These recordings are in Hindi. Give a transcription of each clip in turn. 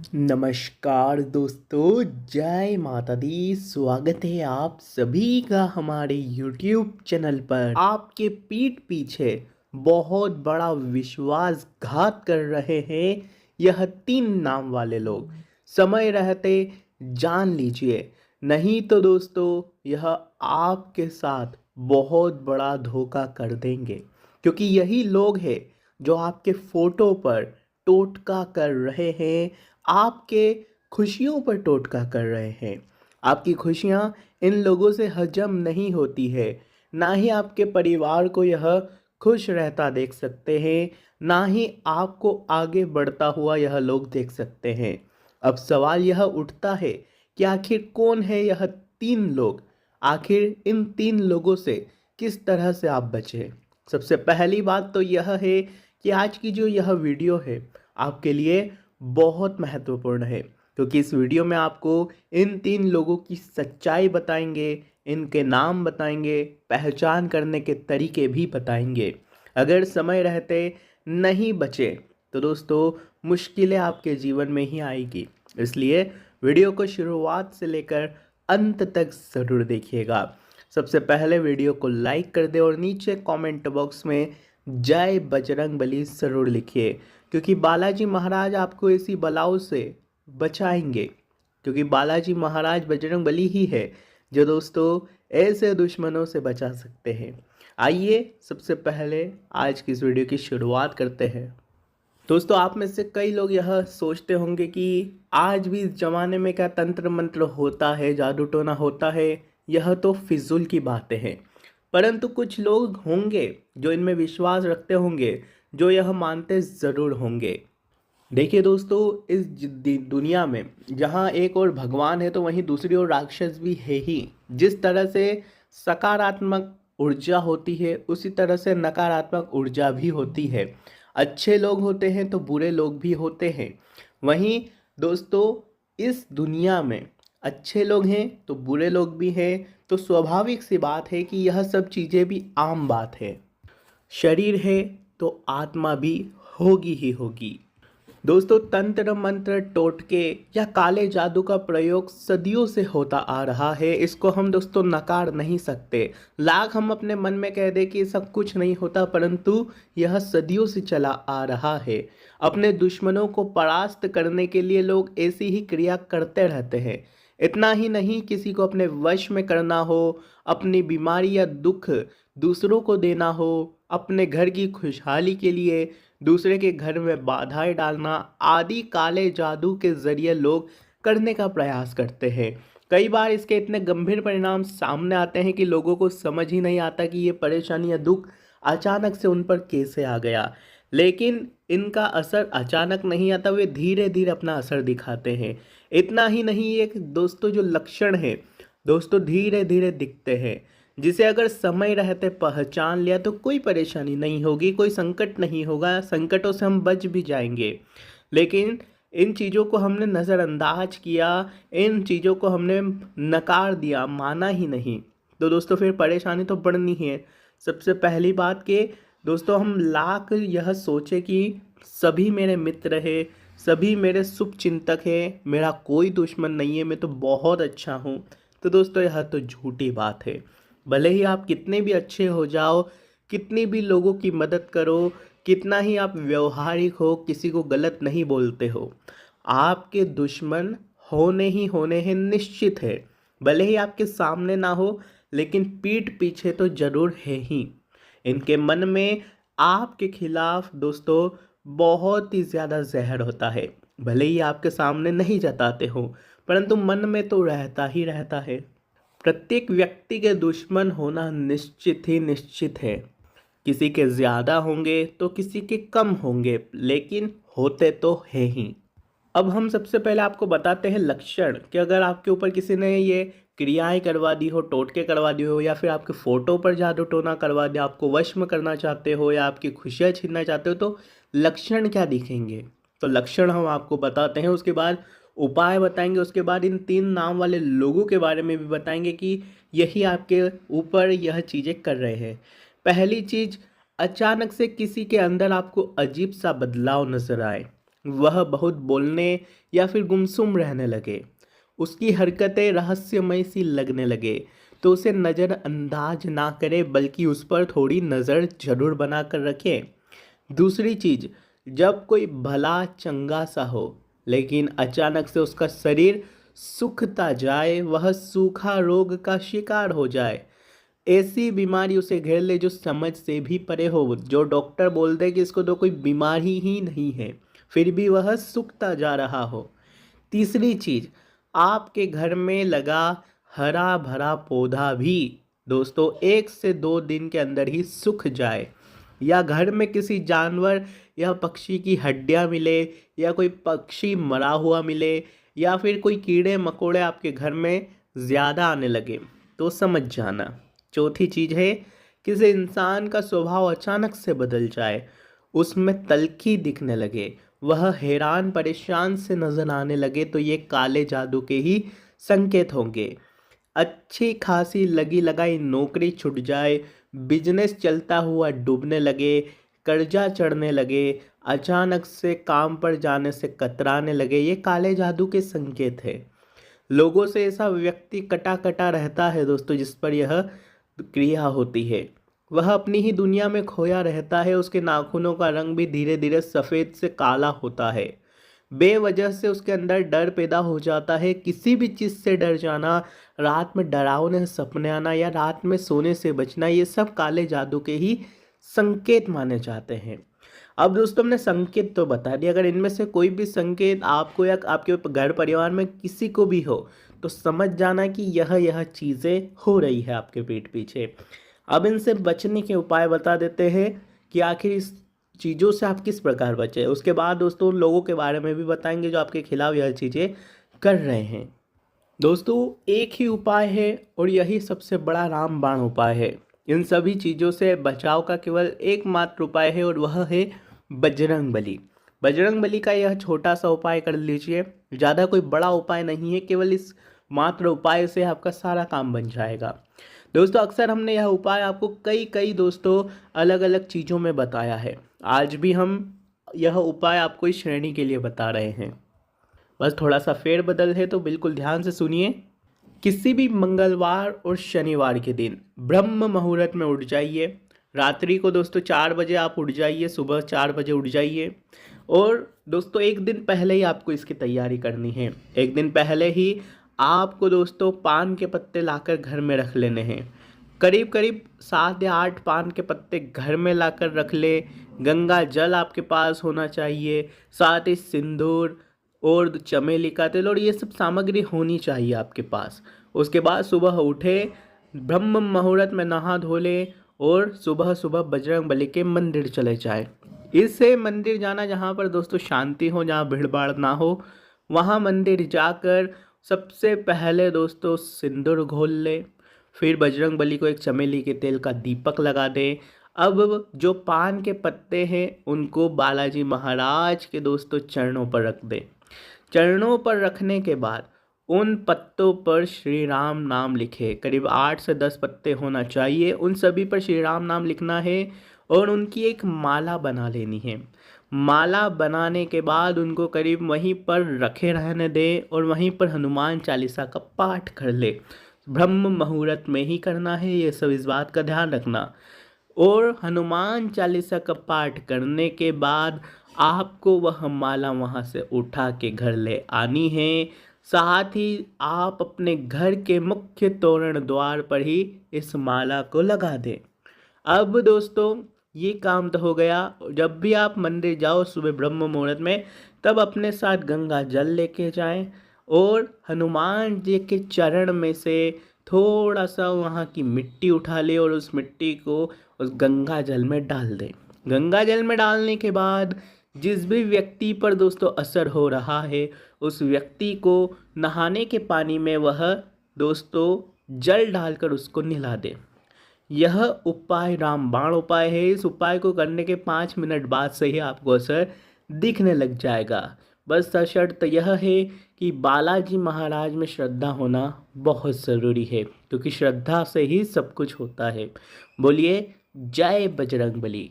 नमस्कार दोस्तों, जय माता दी। स्वागत है आप सभी का हमारे YouTube चैनल पर। आपके पीठ पीछे बहुत बड़ा विश्वासघात कर रहे हैं यह 3 नाम वाले लोग। समय रहते जान लीजिए, नहीं तो दोस्तों यह आपके साथ बहुत बड़ा धोखा कर देंगे, क्योंकि यही लोग हैं जो आपके फोटो पर टोटका कर रहे हैं, आपके खुशियों पर टोटका कर रहे हैं। आपकी खुशियाँ इन लोगों से हजम नहीं होती है। ना ही आपके परिवार को यह खुश रहता देख सकते हैं, ना ही आपको आगे बढ़ता हुआ यह लोग देख सकते हैं। अब सवाल यह उठता है कि आखिर कौन है यह 3 लोग। आखिर इन 3 लोगों से किस तरह से आप बचें। सबसे पहली बात तो यह है कि आज की जो यह वीडियो है आपके लिए बहुत महत्वपूर्ण है, क्योंकि इस वीडियो में आपको इन 3 लोगों की सच्चाई बताएंगे, इनके नाम बताएंगे, पहचान करने के तरीके भी बताएंगे। अगर समय रहते नहीं बचे तो दोस्तों मुश्किलें आपके जीवन में ही आएगी, इसलिए वीडियो को शुरुआत से लेकर अंत तक ज़रूर देखिएगा। सबसे पहले वीडियो को लाइक कर दे और नीचे कमेंट बॉक्स में जय बजरंग बली ज़रूर लिखिए, क्योंकि बालाजी महाराज आपको ऐसी बलाओं से बचाएंगे। क्योंकि बालाजी महाराज बजरंग बली ही है जो दोस्तों ऐसे दुश्मनों से बचा सकते हैं। आइए सबसे पहले आज की इस वीडियो की शुरुआत करते हैं। दोस्तों आप में से कई लोग यह सोचते होंगे कि आज भी इस ज़माने में क्या तंत्र मंत्र होता है, जादू टोना होता है, यह तो फिजूल की बातें हैं। परंतु कुछ लोग होंगे जो इनमें विश्वास रखते होंगे, जो यह मानते ज़रूर होंगे। देखिए दोस्तों, इस दुनिया में जहाँ एक और भगवान है तो वहीं दूसरी ओर राक्षस भी है ही। जिस तरह से सकारात्मक ऊर्जा होती है उसी तरह से नकारात्मक ऊर्जा भी होती है। अच्छे लोग होते हैं तो बुरे लोग भी होते हैं। वहीं दोस्तों इस दुनिया में अच्छे लोग हैं तो बुरे लोग भी हैं, तो स्वाभाविक सी बात है कि यह सब चीज़ें भी आम बात है। शरीर है तो आत्मा भी होगी ही होगी। दोस्तों तंत्र मंत्र टोटके या काले जादू का प्रयोग सदियों से होता आ रहा है, इसको हम दोस्तों नकार नहीं सकते। लाख हम अपने मन में कह दे कि सब कुछ नहीं होता, परंतु यह सदियों से चला आ रहा है। अपने दुश्मनों को परास्त करने के लिए लोग ऐसी ही क्रिया करते रहते हैं। इतना ही नहीं, किसी को अपने वश में करना हो, अपनी बीमारी या दुख दूसरों को देना हो, अपने घर की खुशहाली के लिए दूसरे के घर में बाधाएं डालना आदि काले जादू के जरिए लोग करने का प्रयास करते हैं। कई बार इसके इतने गंभीर परिणाम सामने आते हैं कि लोगों को समझ ही नहीं आता कि ये परेशानी या दुख अचानक से उन पर कैसे आ गया। लेकिन इनका असर अचानक नहीं आता, वे धीरे धीरे अपना असर दिखाते हैं। इतना ही नहीं, ये दोस्तों जो लक्षण है दोस्तों धीरे धीरे दिखते हैं, जिसे अगर समय रहते पहचान लिया तो कोई परेशानी नहीं होगी, कोई संकट नहीं होगा, संकटों से हम बच भी जाएंगे। लेकिन इन चीज़ों को हमने नज़रअंदाज किया, इन चीज़ों को हमने नकार दिया, माना ही नहीं, तो दोस्तों फिर परेशानी तो बढ़नी ही है। सबसे पहली बात कि दोस्तों हम लाख यह सोचे कि सभी मेरे मित्र है, सभी मेरे शुभ चिंतक है, मेरा कोई दुश्मन नहीं है, मैं तो बहुत अच्छा हूँ, तो दोस्तों यह तो झूठी बात है। भले ही आप कितने भी अच्छे हो जाओ, कितनी भी लोगों की मदद करो, कितना ही आप व्यवहारिक हो, किसी को गलत नहीं बोलते हो, आपके दुश्मन होने ही होने हैं, निश्चित है। भले ही आपके सामने ना हो, लेकिन पीठ पीछे तो जरूर है ही। इनके मन में आपके खिलाफ दोस्तों बहुत ही ज़्यादा जहर होता है। भले ही आपके सामने नहीं जताते हो, परंतु मन में तो रहता ही रहता है। प्रत्येक व्यक्ति के दुश्मन होना निश्चित ही निश्चित है। किसी के ज़्यादा होंगे तो किसी के कम होंगे, लेकिन होते तो है ही। अब हम सबसे पहले आपको बताते हैं लक्षण, कि अगर आपके ऊपर किसी ने ये क्रियाएं करवा दी हो, टोटके करवा दी हो, या फिर आपके फ़ोटो पर जादू टोना करवा दिया, आपको वश में करना चाहते हो या आपकी खुशियाँ छीनना चाहते हो, तो लक्षण क्या दिखेंगे। तो लक्षण हम आपको बताते हैं, उसके बाद उपाय बताएंगे, उसके बाद इन 3 नाम वाले लोगों के बारे में भी बताएंगे कि यही आपके ऊपर यह चीज़ें कर रहे हैं। पहली चीज़, अचानक से किसी के अंदर आपको अजीब सा बदलाव नजर आए। वह बहुत बोलने या फिर गुमसुम रहने लगे, उसकी हरकतें रहस्यमय सी लगने लगे, तो उसे नज़रअंदाज ना करें बल्कि उस पर थोड़ी नज़र जरूर बना कर रखें। दूसरी चीज, जब कोई भला चंगा सा हो लेकिन अचानक से उसका शरीर सूखता जाए, वह सूखा रोग का शिकार हो जाए, ऐसी बीमारी उसे घेर ले जो समझ से भी परे हो, जो डॉक्टर बोलते हैं कि इसको तो कोई बीमारी ही नहीं है, फिर भी वह सूखता जा रहा हो। तीसरी चीज, आपके घर में लगा हरा भरा पौधा भी दोस्तों 1 से 2 दिन के अंदर ही सूख जाए, या घर में किसी जानवर या पक्षी की हड्डियां मिले, या कोई पक्षी मरा हुआ मिले, या फिर कोई कीड़े मकोड़े आपके घर में ज़्यादा आने लगे, तो समझ जाना। चौथी चीज़ है, किसी इंसान का स्वभाव अचानक से बदल जाए, उसमें तल्खी दिखने लगे, वह हैरान परेशान से नजर आने लगे, तो ये काले जादू के ही संकेत होंगे। अच्छी खासी लगी लगाई नौकरी छूट जाए, बिजनेस चलता हुआ डूबने लगे, कर्जा चढ़ने लगे, अचानक से काम पर जाने से कतराने लगे, ये काले जादू के संकेत है। लोगों से ऐसा व्यक्ति कटा कटा रहता है दोस्तों जिस पर यह क्रिया होती है, वह अपनी ही दुनिया में खोया रहता है, उसके नाखूनों का रंग भी धीरे धीरे सफ़ेद से काला होता है, बेवजह से उसके अंदर डर पैदा हो जाता है। किसी भी चीज़ से डर जाना, रात में डरावने सपने आना या रात में सोने से बचना, ये सब काले जादू के ही संकेत माने जाते हैं। अब दोस्तों हमने संकेत तो बता दिया, अगर इनमें से कोई भी संकेत आपको या आपके घर परिवार में किसी को भी हो, तो समझ जाना कि यह चीज़ें हो रही है आपके पीठ पीछे। अब इनसे बचने के उपाय बता देते हैं कि आखिर इस चीज़ों से आप किस प्रकार बचे। उसके बाद दोस्तों उन लोगों के बारे में भी बताएंगे जो आपके खिलाफ यह चीज़ें कर रहे हैं। दोस्तों एक ही उपाय है और यही सबसे बड़ा रामबाण उपाय है। इन सभी चीज़ों से बचाव का केवल एकमात्र उपाय है और वह है बजरंग बली। बजरंग बली का यह छोटा सा उपाय कर लीजिए, ज़्यादा कोई बड़ा उपाय नहीं है, केवल इस मात्र उपाय से आपका सारा काम बन जाएगा। दोस्तों अक्सर हमने यह उपाय आपको कई कई दोस्तों अलग अलग चीज़ों में बताया है, आज भी हम यह उपाय आपको इस श्रेणी के लिए बता रहे हैं, बस थोड़ा सा फेरबदल है, तो बिल्कुल ध्यान से सुनिए। किसी भी मंगलवार और शनिवार के दिन ब्रह्म मुहूर्त में उठ जाइए। रात्रि को दोस्तों 4 बजे आप उठ जाइए, सुबह 4 बजे उठ जाइए। और दोस्तों एक दिन पहले ही आपको इसकी तैयारी करनी है। एक दिन पहले ही आपको दोस्तों पान के पत्ते लाकर घर में रख लेने हैं। करीब करीब 7 या 8 पान के पत्ते घर में लाकर रख ले। गंगा जल आपके पास होना चाहिए, साथ ही सिंदूर और चमेली का तेल और ये सब सामग्री होनी चाहिए आपके पास। उसके बाद सुबह उठे, ब्रह्म मुहूर्त में नहा धो ले और सुबह सुबह बजरंग बली के मंदिर चले जाए। इससे मंदिर जाना जहाँ पर दोस्तों शांति हो, जहाँ भीड़ भाड़ ना हो, वहाँ मंदिर जाकर सबसे पहले दोस्तों सिंदूर घोल ले, फिर बजरंग बली को एक चमेली के तेल का दीपक लगा दे। अब जो पान के पत्ते हैं उनको बालाजी महाराज के दोस्तों चरणों पर रख दे। चरणों पर रखने के बाद उन पत्तों पर श्री राम नाम लिखे, करीब 8 से 10 पत्ते होना चाहिए, उन सभी पर श्री राम नाम लिखना है और उनकी एक माला बना लेनी है। माला बनाने के बाद उनको करीब वहीं पर रखे रहने दे और वहीं पर हनुमान चालीसा का पाठ कर ले। ब्रह्म मुहूर्त में ही करना है, ये सब इस बात का ध्यान रखना। और हनुमान चालीसा का पाठ करने के बाद आपको वह माला वहाँ से उठा के घर ले आनी है। साथ ही आप अपने घर के मुख्य तोरण द्वार पर ही इस माला को लगा दें। अब दोस्तों ये काम तो हो गया। जब भी आप मंदिर जाओ सुबह ब्रह्म मुहूर्त में, तब अपने साथ गंगा जल लेके जाएं और हनुमान जी के चरण में से थोड़ा सा वहाँ की मिट्टी उठा ले और उस मिट्टी को उस गंगा जल में डाल दें। गंगा जल में डालने के बाद जिस भी व्यक्ति पर दोस्तों असर हो रहा है, उस व्यक्ति को नहाने के पानी में वह दोस्तों जल डालकर उसको नहला दे। यह उपाय रामबाण उपाय है। इस उपाय को करने के 5 मिनट बाद से ही आपको असर दिखने लग जाएगा। बस सशर्त यह है कि बालाजी महाराज में श्रद्धा होना बहुत ज़रूरी है, क्योंकि श्रद्धा से ही सब कुछ होता है। बोलिए जय बजरंग बली।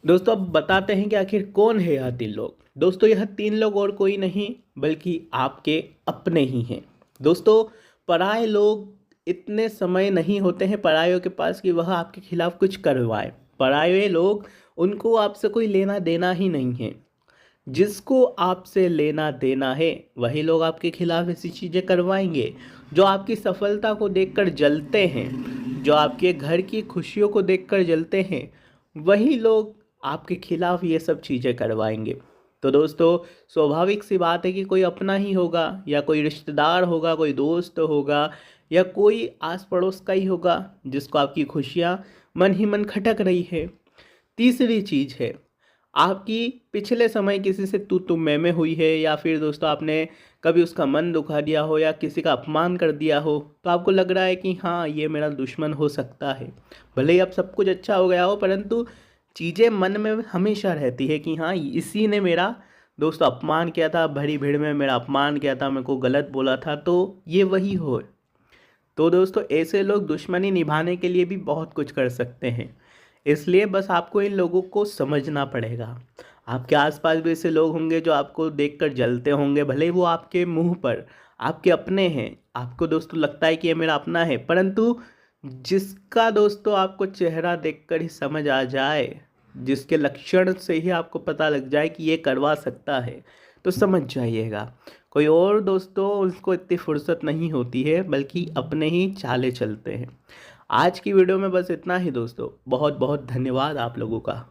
दोस्तों अब बताते हैं कि आखिर कौन है यह 3 लोग। दोस्तों यह 3 लोग और कोई नहीं बल्कि आपके अपने ही हैं। दोस्तों पराये लोग इतने समय नहीं होते हैं परायों के पास कि वह आपके खिलाफ कुछ करवाए। पराये लोग, उनको आपसे कोई लेना देना ही नहीं है। जिसको आपसे लेना देना है वही लोग आपके खिलाफ ऐसी चीज़ें करवाएंगे। जो आपकी सफलता को देखकर जलते हैं, जो आपके घर की खुशियों को देखकर जलते हैं, वही लोग आपके खिलाफ ये सब चीज़ें करवाएंगे। तो दोस्तों स्वाभाविक सी बात है कि कोई अपना ही होगा या कोई रिश्तेदार होगा, कोई दोस्त होगा या कोई आस पड़ोस का ही होगा जिसको आपकी खुशियाँ मन ही मन खटक रही है। तीसरी चीज़ है, आपकी पिछले समय किसी से तू मैं हुई है या फिर दोस्तों आपने कभी उसका मन दुखा दिया हो या किसी का अपमान कर दिया हो, तो आपको लग रहा है कि हाँ ये मेरा दुश्मन हो सकता है। भले ही अब सब कुछ अच्छा हो गया हो परंतु चीज़ें मन में हमेशा रहती है कि हाँ इसी ने मेरा दोस्तों अपमान किया था, भरी भीड़ में मेरा अपमान किया था, मेरे को गलत बोला था, तो ये वही हो। तो दोस्तों ऐसे लोग दुश्मनी निभाने के लिए भी बहुत कुछ कर सकते हैं। इसलिए बस आपको इन लोगों को समझना पड़ेगा। आपके आसपास भी ऐसे लोग होंगे जो आपको देखकर जलते होंगे, भले ही वो आपके मुंह पर आपके अपने हैं, आपको दोस्तों लगता है कि ये मेरा अपना है, परंतु जिसका दोस्तों आपको चेहरा देखकर ही समझ आ जाए, जिसके लक्षण से ही आपको पता लग जाए कि ये करवा सकता है, तो समझ जाइएगा। कोई और दोस्तों उसको इतनी फुर्सत नहीं होती है बल्कि अपने ही चाले चलते हैं। आज की वीडियो में बस इतना ही दोस्तों। बहुत बहुत धन्यवाद आप लोगों का।